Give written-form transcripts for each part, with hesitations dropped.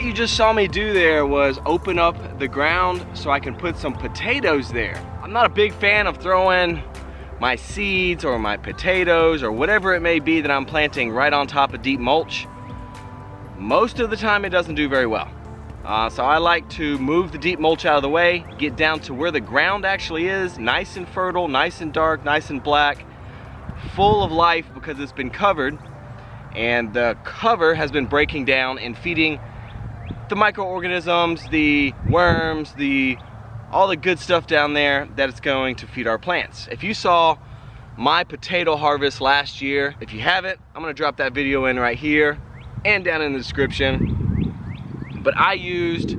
you just saw me do there was open up the ground so I can put some potatoes there. I'm not a big fan of throwing my seeds or my potatoes or whatever it may be that I'm planting right on top of deep mulch. Most of the time it doesn't do very well. So I like to move the deep mulch out of the way, get down to where the ground actually is, nice and fertile, nice and dark, nice and black, full of life because it's been covered, and the cover has been breaking down and feeding the microorganisms, the worms, all the good stuff down there that it's going to feed our plants. If you saw my potato harvest last year, if you haven't, I'm gonna drop that video in right here and down in the description. But I used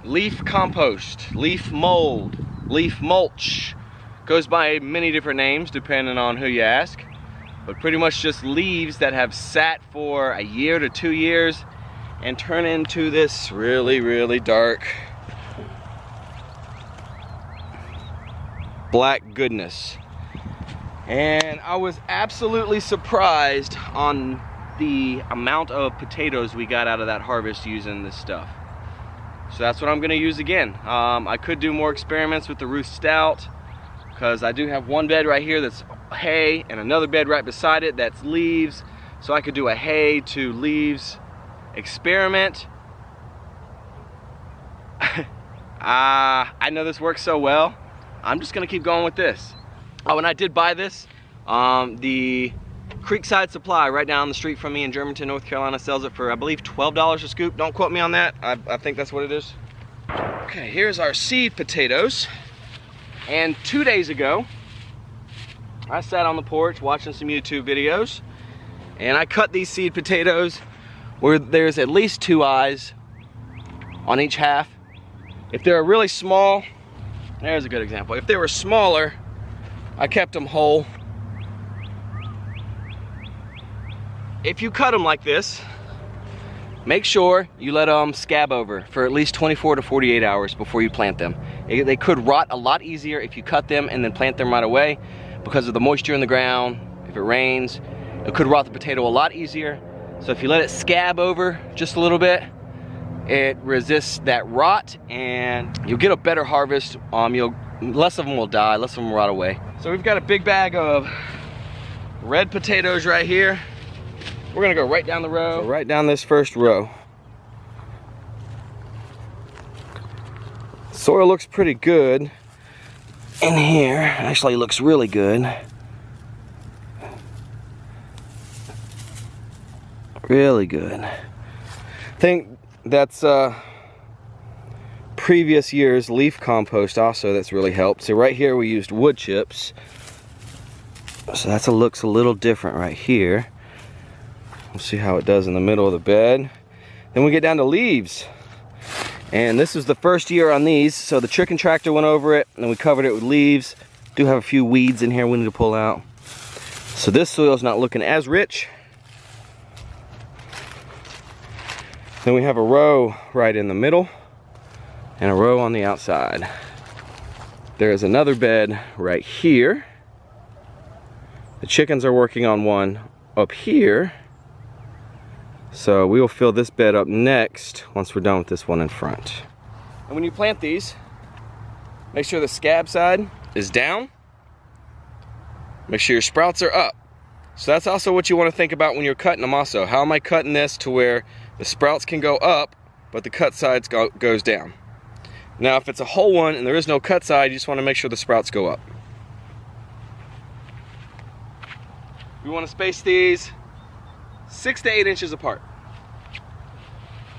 leaf compost, leaf mold, leaf mulch. Goes by many different names depending on who you ask. But pretty much just leaves that have sat for a year to 2 years and turn into this really, really dark black goodness. And I was absolutely surprised on the amount of potatoes we got out of that harvest using this stuff. So that's what I'm gonna use again. I could do more experiments with the Ruth Stout because I do have one bed right here that's hay and another bed right beside it that's leaves. So I could do a hay to leaves experiment. I know this works so well. I'm just gonna keep going with this. Oh, and I did buy this. The Creekside Supply right down the street from me in Germanton, North Carolina sells it for, I believe, $12 a scoop. Don't quote me on that. I think that's what it is. Okay, here's our seed potatoes. And 2 days ago, I sat on the porch watching some YouTube videos, and I cut these seed potatoes where there's at least 2 eyes on each half. If they're really small, there's a good example. If they were smaller, I kept them whole. If you cut them like this, make sure you let them scab over for at least 24 to 48 hours before you plant them. They could rot a lot easier if you cut them and then plant them right away because of the moisture in the ground. If it rains, it could rot the potato a lot easier. So if you let it scab over just a little bit, it resists that rot and you'll get a better harvest. Less of them will die, less of them will rot away. So we've got a big bag of red potatoes right here. We're gonna go right down the row. So right down this first row. Soil looks pretty good in here. Actually, looks really good. Really good. I think that's previous year's leaf compost also that's really helped. So right here we used wood chips. So that looks a little different right here. We'll see how it does in the middle of the bed. Then we get down to leaves. And this is the first year on these. So the chicken tractor went over it and we covered it with leaves. Do have a few weeds in here we need to pull out. So this soil's not looking as rich. Then we have a row right in the middle and a row on the outside. There's another bed right here. The chickens are working on one up here. So we will fill this bed up next once we're done with this one in front. And when you plant these, make sure the scab side is down. Make sure your sprouts are up. So that's also what you want to think about when you're cutting them also. How am I cutting this to where the sprouts can go up, but the cut side goes down? Now if it's a whole one and there is no cut side, you just want to make sure the sprouts go up. We want to space these 6 to 8 inches apart.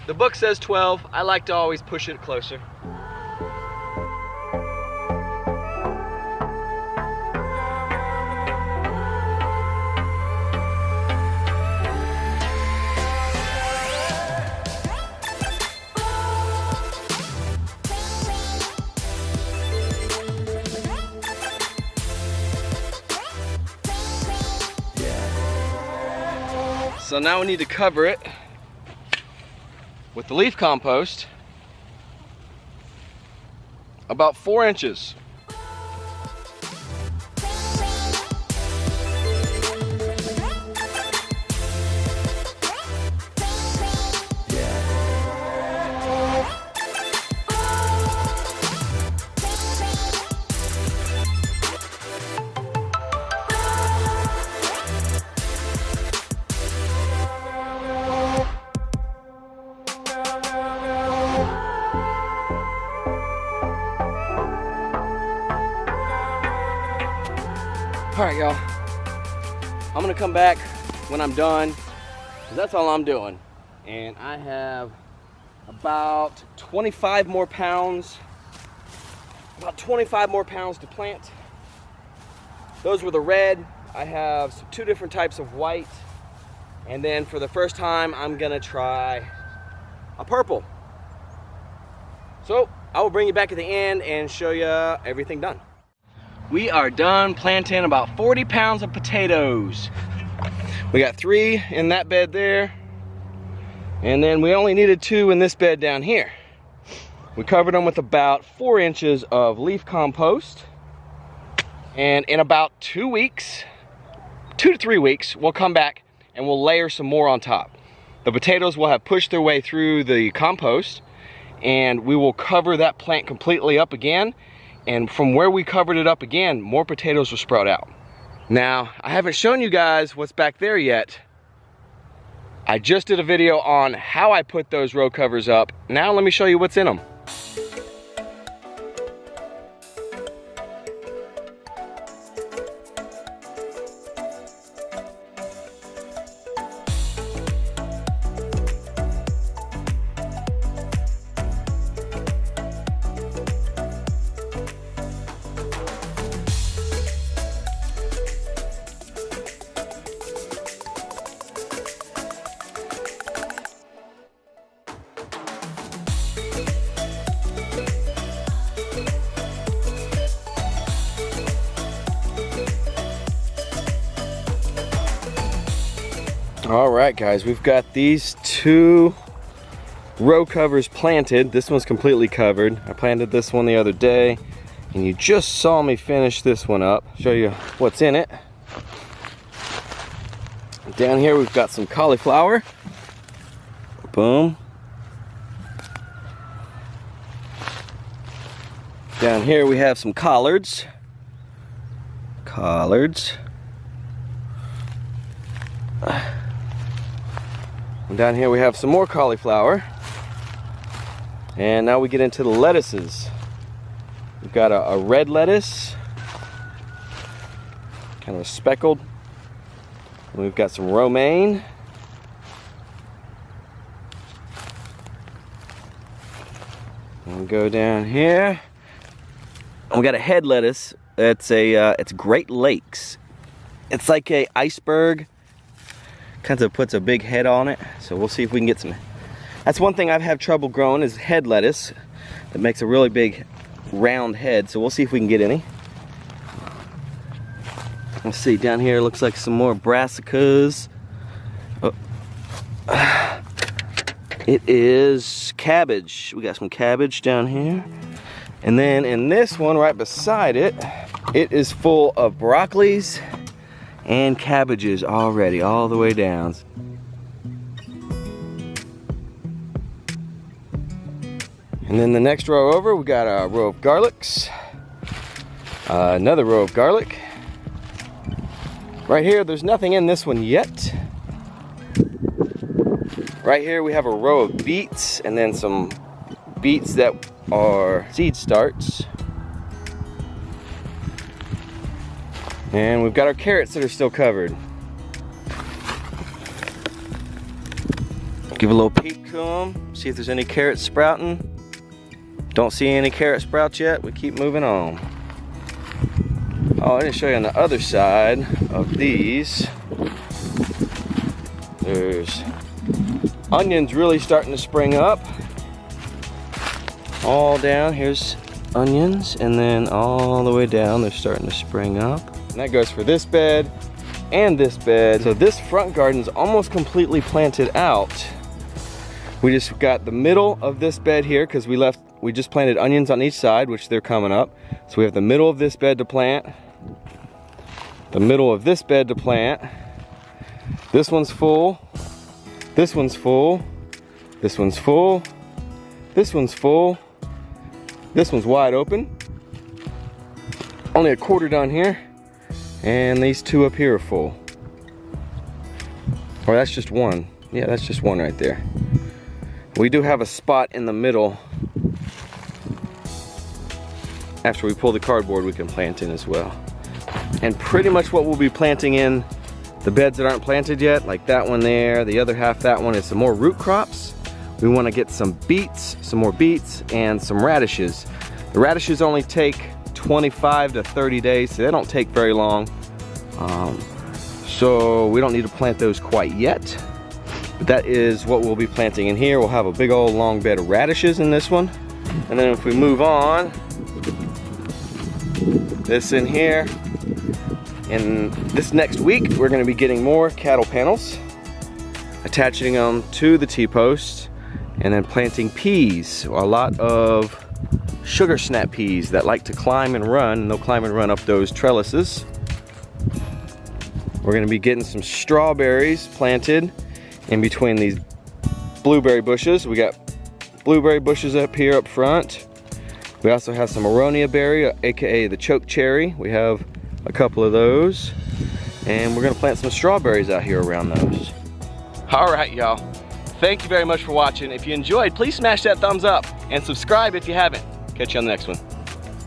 The book says 12. I like to always push it closer. So now we need to cover it with the leaf compost about 4 inches. All right, y'all. I'm gonna come back when I'm done, 'cause that's all I'm doing. And I have about 25 more pounds to plant. Those were the red. I have 2 different types of white. And then for the first time, I'm gonna try a purple. So I will bring you back at the end and show you everything done. We are done planting about 40 pounds of potatoes. We got 3 in that bed there. And then we only needed 2 in this bed down here. We covered them with about 4 inches of leaf compost. And in about 2 weeks, 2 to 3 weeks, we'll come back and we'll layer some more on top. The potatoes will have pushed their way through the compost, and we will cover that plant completely up again. And from where we covered it up again, more potatoes will sprout out. Now, I haven't shown you guys what's back there yet. I just did a video on how I put those row covers up. Now let me show you what's in them. All right, guys, we've got these 2 row covers planted. This one's completely covered. I planted this one the other day, and you just saw me finish this one up. Show you what's in it. Down here we've got some cauliflower. Boom. Down here we have some collards. And down here we have some more cauliflower. And now we get into the lettuces. We've got a red lettuce, kind of a speckled. And we've got some romaine. And we go down here. And we got a head lettuce. It's Great Lakes. It's like a iceberg. Kind of puts a big head on it, so we'll see if we can get some. That's one thing I've had trouble growing, is head lettuce that makes a really big round head, so we'll see if we can get any. Let's see, down here looks like some more brassicas. Oh. It is cabbage. We got some cabbage down here. And then in this one right beside it, it is full of broccolis and cabbages already, all the way down. And then the next row over, we got a row of garlics, another row of garlic. Right here, there's nothing in this one yet. Right here, we have a row of beets, and then some beets that are seed starts. And we've got our carrots that are still covered. Give a little peek to them, see if there's any carrots sprouting. Don't see any carrot sprouts yet, we keep moving on. Oh, I didn't show you on the other side of these. There's onions really starting to spring up. All down, here's onions, and then all the way down, they're starting to spring up. And that goes for this bed and this bed. So this front garden is almost completely planted out. We just got the middle of this bed here because we just planted onions on each side, which they're coming up. So we have the middle of this bed to plant, the middle of this bed to plant. This one's full, this one's full, this one's full, this one's full, this one's wide open. Only a quarter down here. And these 2 up here are full. Or that's just one. Yeah, that's just one right there. We do have a spot in the middle. After we pull the cardboard, we can plant in as well. And pretty much what we'll be planting in the beds that aren't planted yet, like that one there, the other half, that one is some more root crops. We want to get some beets, some more beets, and some radishes. The radishes only take 25 to 30 days, so they don't take very long. So we don't need to plant those quite yet. But that is what we'll be planting in here. We'll have a big old long bed of radishes in this one. And then if we move on, this in here, and this next week we're going to be getting more cattle panels, attaching them to the T-post, and then planting peas, a lot of sugar snap peas that like to climb and run, and they'll climb and run up those trellises. We're going to be getting some strawberries planted in between these blueberry bushes. We got blueberry bushes up here up front. We also have some aronia berry, aka the choke cherry. We have a couple of those, and we're going to plant some strawberries out here around those. All right, y'all. Thank you very much for watching. If you enjoyed, please smash that thumbs up and subscribe if you haven't. Catch you on the next one.